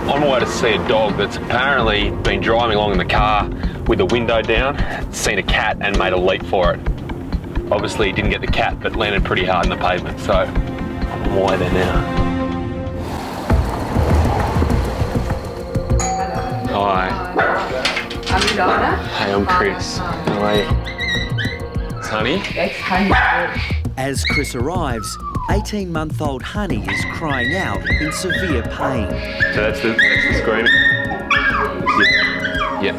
on my way to see a dog that's apparently been driving along in the car with the window down, seen a cat and made a leap for it. Obviously he didn't get the cat, but landed pretty hard in the pavement, so I'm on my way there now. Hi. I'm ILANA. Hey, I'm Chris. How are you? It's Honey? That's Honey. As Chris arrives, 18-month-old Honey is crying out in severe pain. So that's the screaming? Yeah.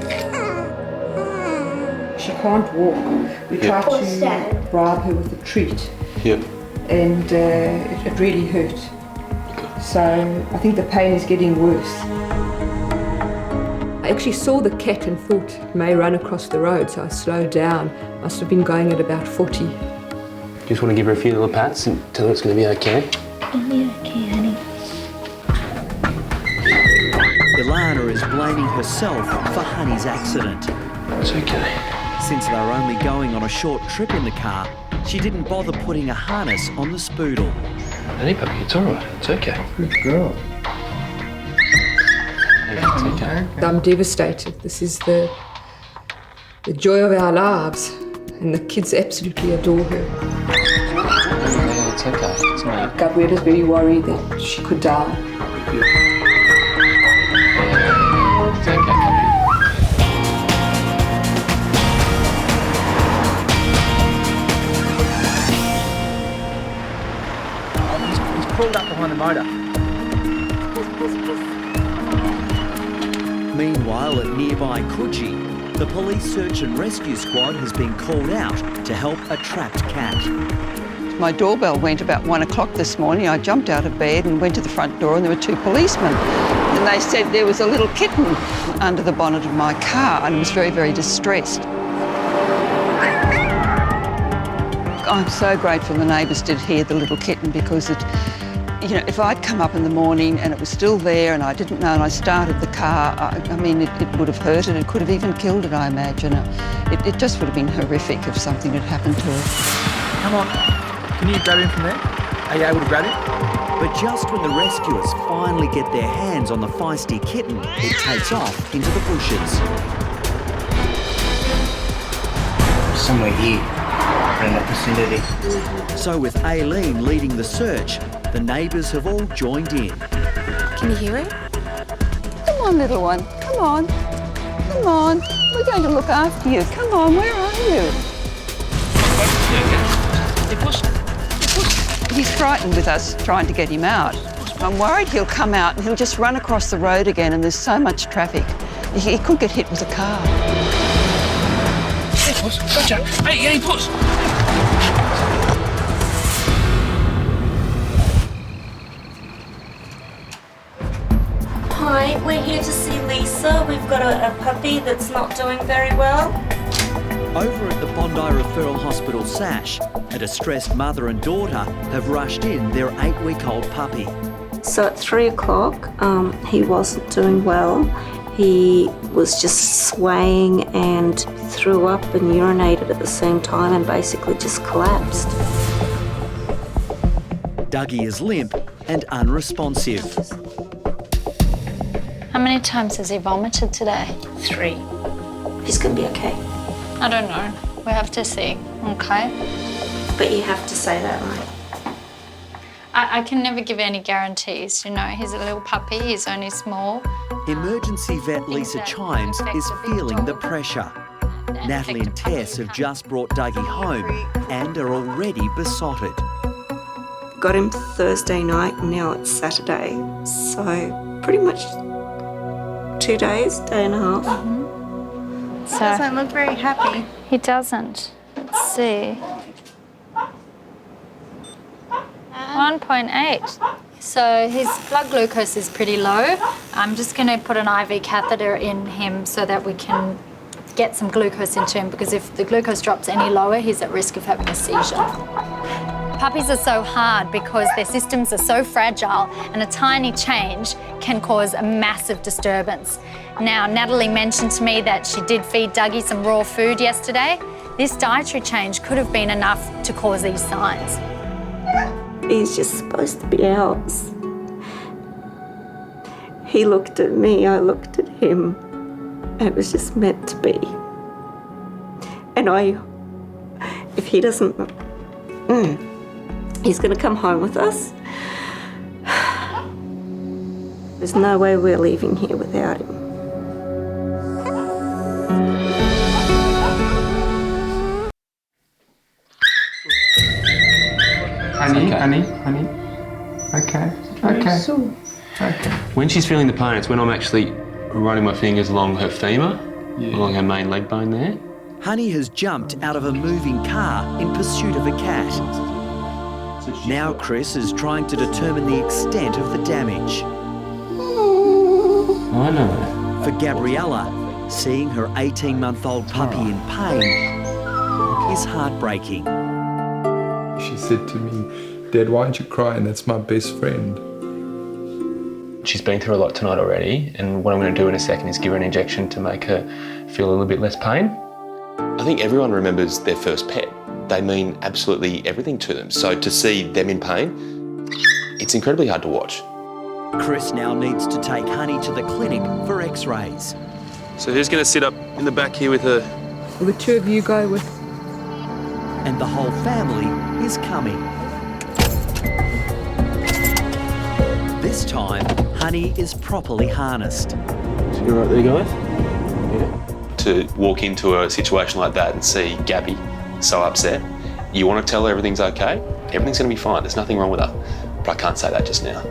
She can't walk. We tried to bribe her with a treat. Yep. And it really hurt. So I think the pain is getting worse. I actually saw the cat and thought it may run across the road, so I slowed down. Must have been going at about 40. Just want to give her a few little pats and tell her it's going to be okay? It'll be okay, honey. ILANA is blaming herself for Honey's accident. It's okay. Since they were only going on a short trip in the car, she didn't bother putting a harness on the spoodle. Honey puppy, it's all right. It's okay. Good girl. It's okay. I'm devastated. This is the joy of our lives, and the kids absolutely adore her. Yeah, it's okay. It's all right. Gabriela's very worried that she could die. It's okay, puppy. He's crawled up behind the motor. Meanwhile, at nearby Coogee, the police search and rescue squad has been called out to help a trapped cat. My doorbell went about 1 o'clock this morning. I jumped out of bed and went to the front door and there were 2 policemen. And they said there was a little kitten under the bonnet of my car and was very, very distressed. I'm so grateful the neighbours did hear the little kitten because it, you know, if I'd come up in the morning and it was still there and I didn't know and I started the car, I mean, it would have hurt it. It could have even killed it, I imagine. It just would have been horrific if something had happened to it. Come on. Can you grab him from there? Are you able to grab him? But just when the rescuers finally get their hands on the feisty kitten, it takes off into the bushes. Somewhere here, in that vicinity. So with Aileen leading the search, the neighbours have all joined in. Can you hear it? Come on, little one. Come on. Come on. We're going to look after you. Come on, where are you? He's frightened with us trying to get him out. I'm worried he'll come out and he'll just run across the road again and there's so much traffic. He could get hit with a car. Hey, puss. Gotcha. Hey, puss. Hi, we're here to see Lisa. We've got a puppy that's not doing very well. Over at the Bondi Referral Hospital, Sash, a distressed mother and daughter have rushed in their 8-week-old puppy. So at 3 o'clock, he wasn't doing well. He was just swaying and threw up and urinated at the same time and basically just collapsed. Dougie is limp and unresponsive. How many times has he vomited today? 3. He's going to be okay. I don't know. We have to see, okay? But you have to say that, right? I can never give any guarantees, you know. He's a little puppy, he's only small. Emergency vet Lisa Chimes is feeling the pressure. Natalie and Tess have just brought Dougie home and are already besotted. Got him Thursday night, now it's Saturday. So pretty much 2 days, day and a half. So Doesn't look very happy. he doesn't. Let's see. 1.8. So his blood glucose is pretty low. I'm just going to put an IV catheter in him so that we can get some glucose into him, because if the glucose drops any lower, he's at risk of having a seizure. Puppies are so hard because their systems are so fragile, and a tiny change can cause a massive disturbance. Now, Natalie mentioned to me that she did feed Dougie some raw food yesterday. This dietary change could have been enough to cause these signs. He's just supposed to be ours. He looked at me, I looked at him, and it was just meant to be. And if he doesn't, he's going to come home with us. There's no way we're leaving here without him. Honey, honey. Okay. When she's feeling the pain, it's when I'm actually running my fingers along her femur, along her main leg bone there. Honey has jumped out of a moving car in pursuit of a cat. Now Chris is trying to determine the extent of the damage. I know. For Gabriella, seeing her 18-month-old puppy in pain is heartbreaking. She said to me, "Dad, why aren't you crying? That's my best friend." She's been through a lot tonight already, and what I'm going to do in a second is give her an injection to make her feel a little bit less pain. I think everyone remembers their first pet. They mean absolutely everything to them. So to see them in pain, it's incredibly hard to watch. Chris now needs to take Honey to the clinic for x-rays. So who's going to sit up in the back here with her? Will the two of you go with? And the whole family is coming. This time, Honey is properly harnessed. So you're right there, guys? Yeah. To walk into a situation like that and see Gabby so upset, you want to tell her everything's okay. Everything's going to be fine. There's nothing wrong with her. But I can't say that just now.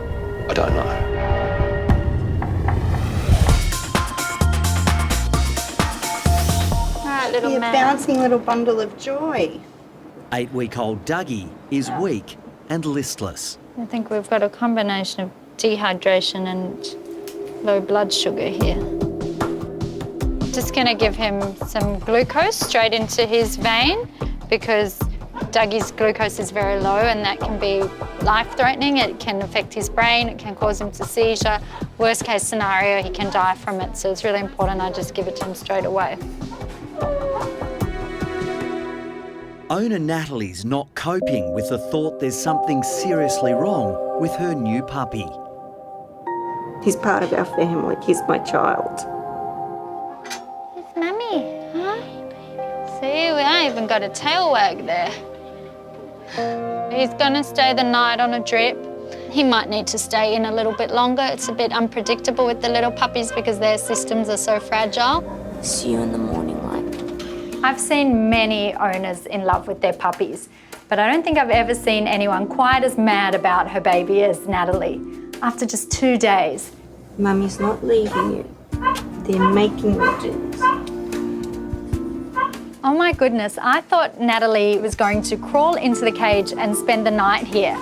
I don't know. All right, little You're man. bouncing little bundle of joy. 8-week-old Dougie is weak and listless. I think we've got a combination of dehydration and low blood sugar here. Just going to give him some glucose straight into his vein because Dougie's glucose is very low and that can be life-threatening. It can affect his brain, it can cause him to seizure. Worst case scenario, he can die from it. So it's really important I just give it to him straight away. Owner Natalie's not coping with the thought there's something seriously wrong with her new puppy. He's part of our family. He's my child. It's Mummy, huh? See, we ain't even got a tail wag there. He's gonna stay the night on a drip. He might need to stay in a little bit longer. It's a bit unpredictable with the little puppies because their systems are so fragile. See you in the morning, like. I've seen many owners in love with their puppies, but I don't think I've ever seen anyone quite as mad about her baby as Natalie. After just 2 days. Mummy's not leaving you. They're making you do this. Oh my goodness, I thought Natalie was going to crawl into the cage and spend the night here.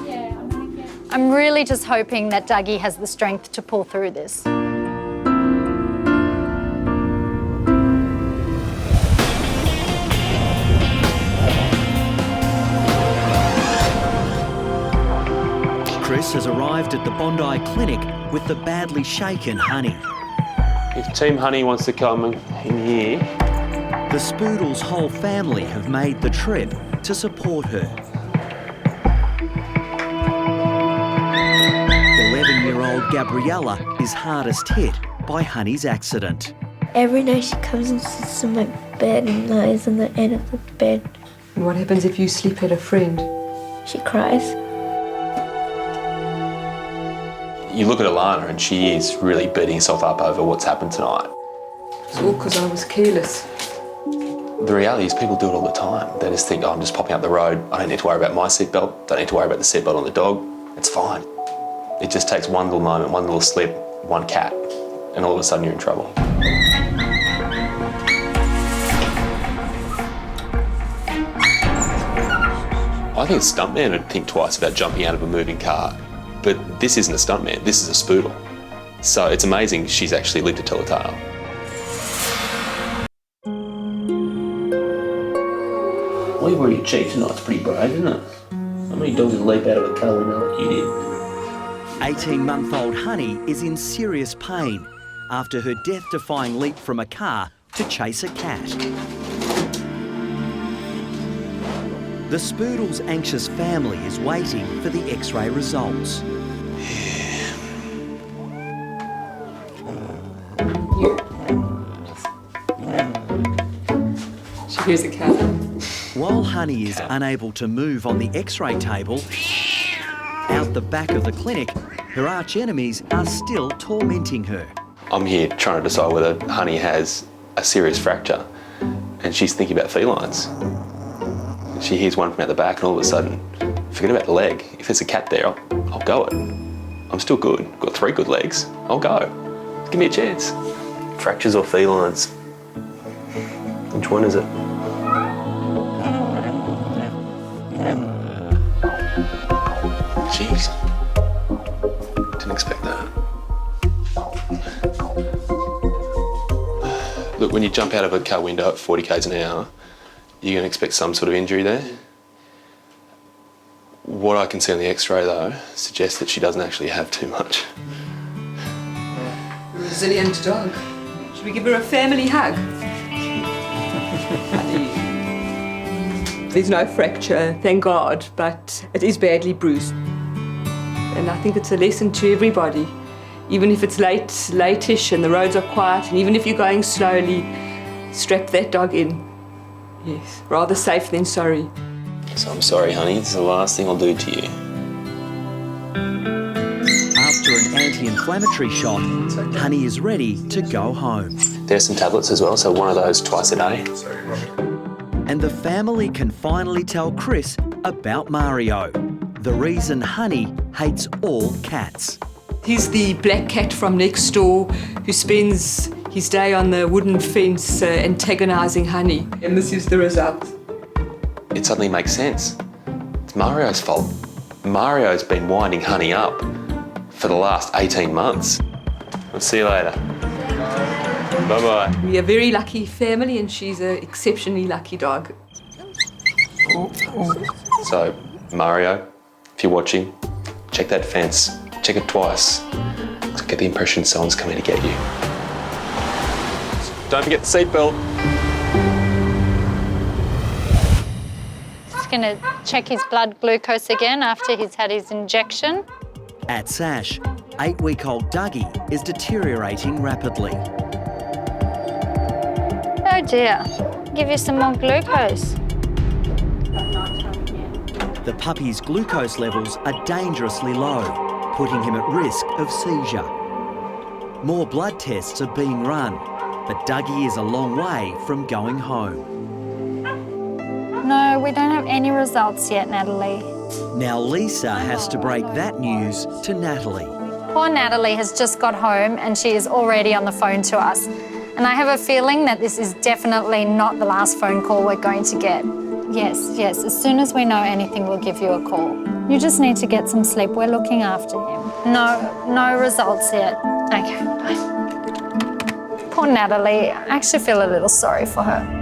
I'm really just hoping that Dougie has the strength to pull through this. Chris has arrived at the Bondi clinic with the badly shaken Honey. If Team Honey wants to come in here... The Spoodle's whole family have made the trip to support her. 11-year-old Gabriella is hardest hit by Honey's accident. Every night she comes and sits in my bed and lies on the end of the bed. And what happens if you sleep at a friend? She cries. You look at ILANA and she is really beating herself up over what's happened tonight. It's all because I was careless. The reality is people do it all the time. They just think, oh, I'm just popping up the road. I don't need to worry about my seatbelt. Don't need to worry about the seatbelt on the dog. It's fine. It just takes one little moment, one little slip, one cat, and all of a sudden you're in trouble. I think a stuntman would think twice about jumping out of a moving car. But this isn't a stuntman, this is a spoodle. So it's amazing she's actually lived to tell a tale. Well, you wearing your cheek tonight's pretty brave, isn't it? How many dogs would leap out of a car window like you did? 18-month-old Honey is in serious pain after her death-defying leap from a car to chase a cat. The Spoodle's anxious family is waiting for the X-ray results. Here's a cat. While Honey is unable to move on the x-ray table, out the back of the clinic, her arch enemies are still tormenting her. I'm here trying to decide whether Honey has a serious fracture, and she's thinking about felines. She hears one from out the back, and all of a sudden, forget about the leg. If there's a cat there, I'll go it. I'm still good. Got 3 good legs. I'll go. Give me a chance. Fractures or felines? Which one is it? Jeez. Didn't expect that. Look, when you jump out of a car window at 40 k's an hour, you're going to expect some sort of injury there. What I can see on the x-ray, though, suggests that she doesn't actually have too much. Resilient dog. Should we give her a family hug? There's no fracture, thank God, but it is badly bruised. And I think it's a lesson to everybody. Even if it's late-ish and the roads are quiet, and even if you're going slowly, strap that dog in. Yes, rather safe than sorry. So I'm sorry, Honey, this is the last thing I'll do to you. After an anti-inflammatory shot, Honey is ready to go home. There's some tablets as well, so one of those twice a day. And the family can finally tell Chris about Mario, the reason Honey hates all cats. He's the black cat from next door who spends his day on the wooden fence antagonising Honey. And this is the result. It suddenly makes sense. It's Mario's fault. Mario's been winding Honey up for the last 18 months. I'll see you later. Bye-bye. We're a very lucky family and she's an exceptionally lucky dog. So, Mario, if you're watching, check that fence. Check it twice. So get the impression someone's coming to get you. Don't forget the seatbelt. Just gonna check his blood glucose again after he's had his injection. At Sash, 8-week-old Dougie is deteriorating rapidly. Oh dear, give you some more glucose. The puppy's glucose levels are dangerously low, putting him at risk of seizure. More blood tests are being run, but Dougie is a long way from going home. No, we don't have any results yet, Natalie. Now Lisa has to break that news to Natalie. Poor Natalie has just got home and she is already on the phone to us. And I have a feeling that this is definitely not the last phone call we're going to get. Yes, as soon as we know anything, we'll give you a call. You just need to get some sleep. We're looking after him. No results yet. Okay, bye. Poor Natalie. I actually feel a little sorry for her.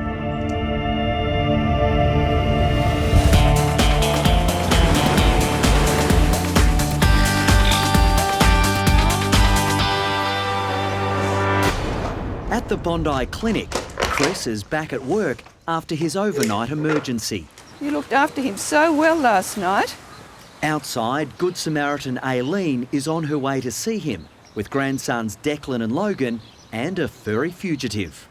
At the Bondi clinic, Chris is back at work after his overnight emergency. You looked after him so well last night. Outside, Good Samaritan Aileen is on her way to see him with grandsons Declan and Logan and a furry fugitive.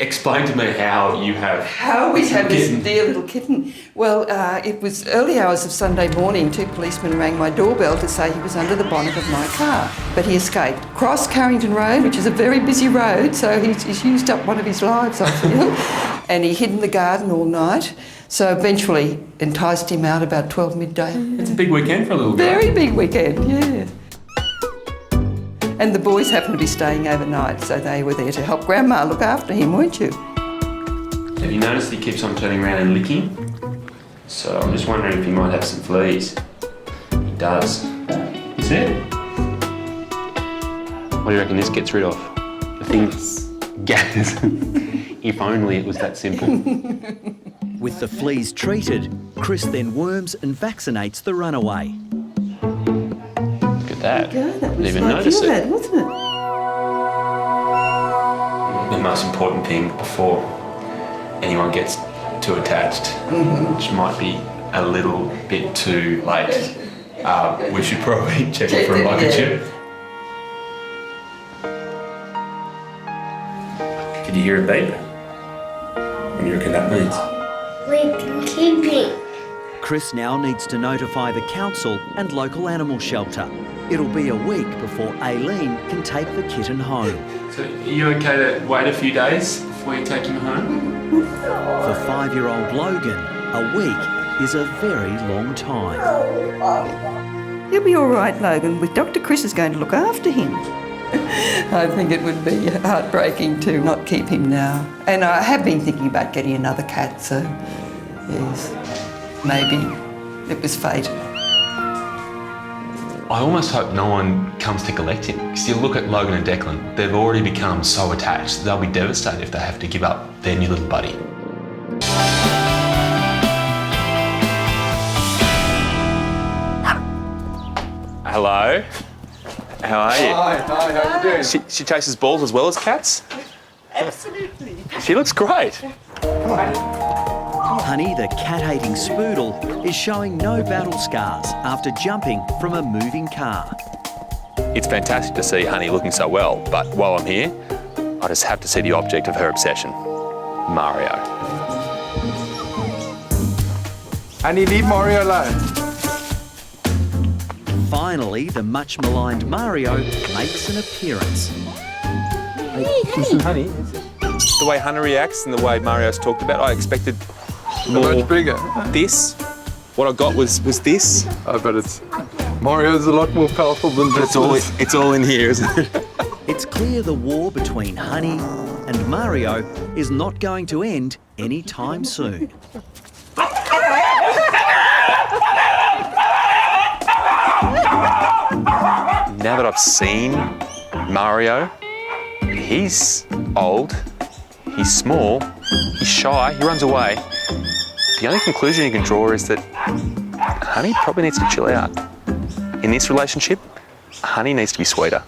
Explain to me how you have... How we have this dear little kitten. Well, it was early hours of Sunday morning. 2 policemen rang my doorbell to say he was under the bonnet of my car. But he escaped. Crossed Carrington Road, which is a very busy road, so he's used up one of his lives, I feel. And he hid in the garden all night. So eventually enticed him out about 12 midday. It's a big weekend for a little guy. Very big weekend, yeah. And the boys happened to be staying overnight, so they were there to help Grandma look after him, weren't you? Have you noticed he keeps on turning around and licking? So I'm just wondering if he might have some fleas. He does. You see it? What do you reckon this gets rid of? The thing... Gas. If only it was that simple. With the fleas treated, Chris then worms and vaccinates the runaway. Look at that. Didn't even notice it. Wasn't it? The most important thing before anyone gets too attached, which might be a little bit too late, we should probably check it for a microchip. Did you hear a beep? When you reckon that means? We can keep it. Chris now needs to notify the council and local animal shelter. It'll be a week before Aileen can take the kitten home. So are you okay to wait a few days before you take him home? For 5-year-old Logan, a week is a very long time. He'll be all right, Logan, with Dr. Chris is going to look after him. I think it would be heartbreaking to not keep him now. And I have been thinking about getting another cat, so yes, maybe it was fate. I almost hope no one comes to collect him, because you look at Logan and Declan, they've already become so attached. They'll be devastated if they have to give up their new little buddy. Hello. How are you? Hi, how are you doing? She chases balls as well as cats? Absolutely. She looks great. Honey, the cat-hating spoodle, is showing no battle scars after jumping from a moving car. It's fantastic to see Honey looking so well, but while I'm here, I just have to see the object of her obsession, Mario. Honey, leave Mario alone. Finally, the much-maligned Mario makes an appearance. Listen, Honey, the way Honey reacts and the way Mario's talked about, I expected more. Much bigger. This. What I got was this. Oh, but Mario's a lot more powerful than this. It's all in here, isn't it? It's clear the war between Honey and Mario is not going to end anytime soon. Now that I've seen Mario, he's old, he's small, he's shy, he runs away. The only conclusion you can draw is that Honey probably needs to chill out. In this relationship, Honey needs to be sweeter.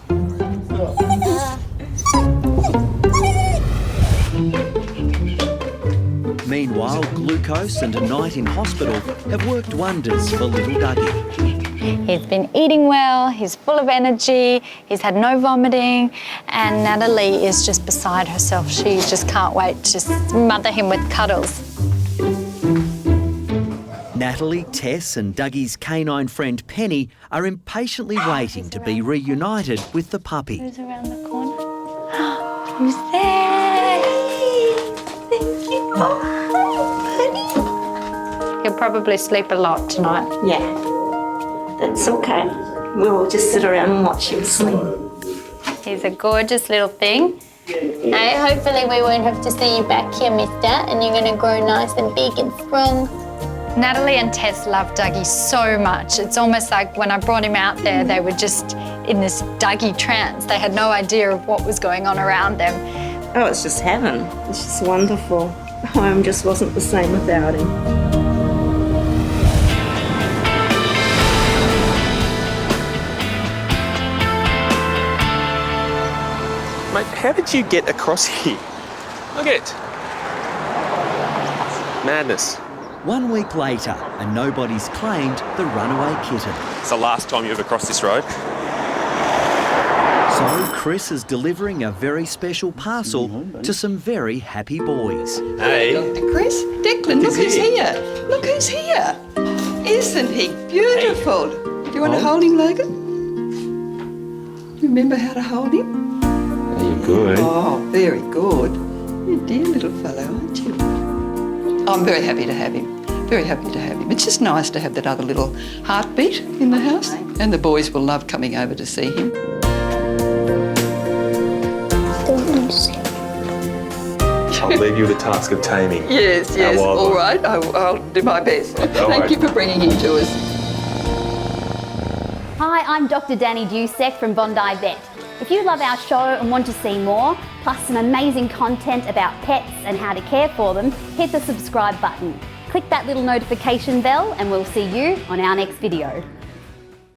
Meanwhile, glucose and a night in hospital have worked wonders for little Dougie. He's been eating well, he's full of energy, he's had no vomiting, and Natalie is just beside herself. She just can't wait to smother him with cuddles. Natalie, Tess and Dougie's canine friend Penny are impatiently waiting to be reunited with the puppy. Who's around the corner? Who's there? Thank you. Oh, he'll probably sleep a lot tonight. Yeah. That's okay. We'll just sit around and watch him sleep. He's a gorgeous little thing. Hey, hopefully we won't have to see you back here, mister, and you're going to grow nice and big and strong. Natalie and Tess love Dougie so much. It's almost like when I brought him out there, they were just in this Dougie trance. They had no idea of what was going on around them. Oh, it's just heaven. It's just wonderful. Home just wasn't the same without him. Mate, how did you get across here? Look at it. Madness. 1 week later, and nobody's claimed the runaway kitten. It's the last time you ever crossed this road. So Chris is delivering a very special parcel to some very happy boys. Hey. Dr. Chris, Declan, look who's here. Look who's here. Isn't he beautiful? Do you want to hold him, Logan? Remember how to hold him? You're good. Oh, very good. You're a dear little fellow, aren't you? I'm very happy to have him. Very happy to have him. It's just nice to have that other little heartbeat in the house. And the boys will love coming over to see him. I'll leave you the task of taming. Yes, all right. I'll do my best. Thank you for bringing him to us. Hi, I'm Dr. Danny Dusek from Bondi Vet. If you love our show and want to see more, plus some amazing content about pets and how to care for them, hit the subscribe button. Click that little notification bell and we'll see you on our next video.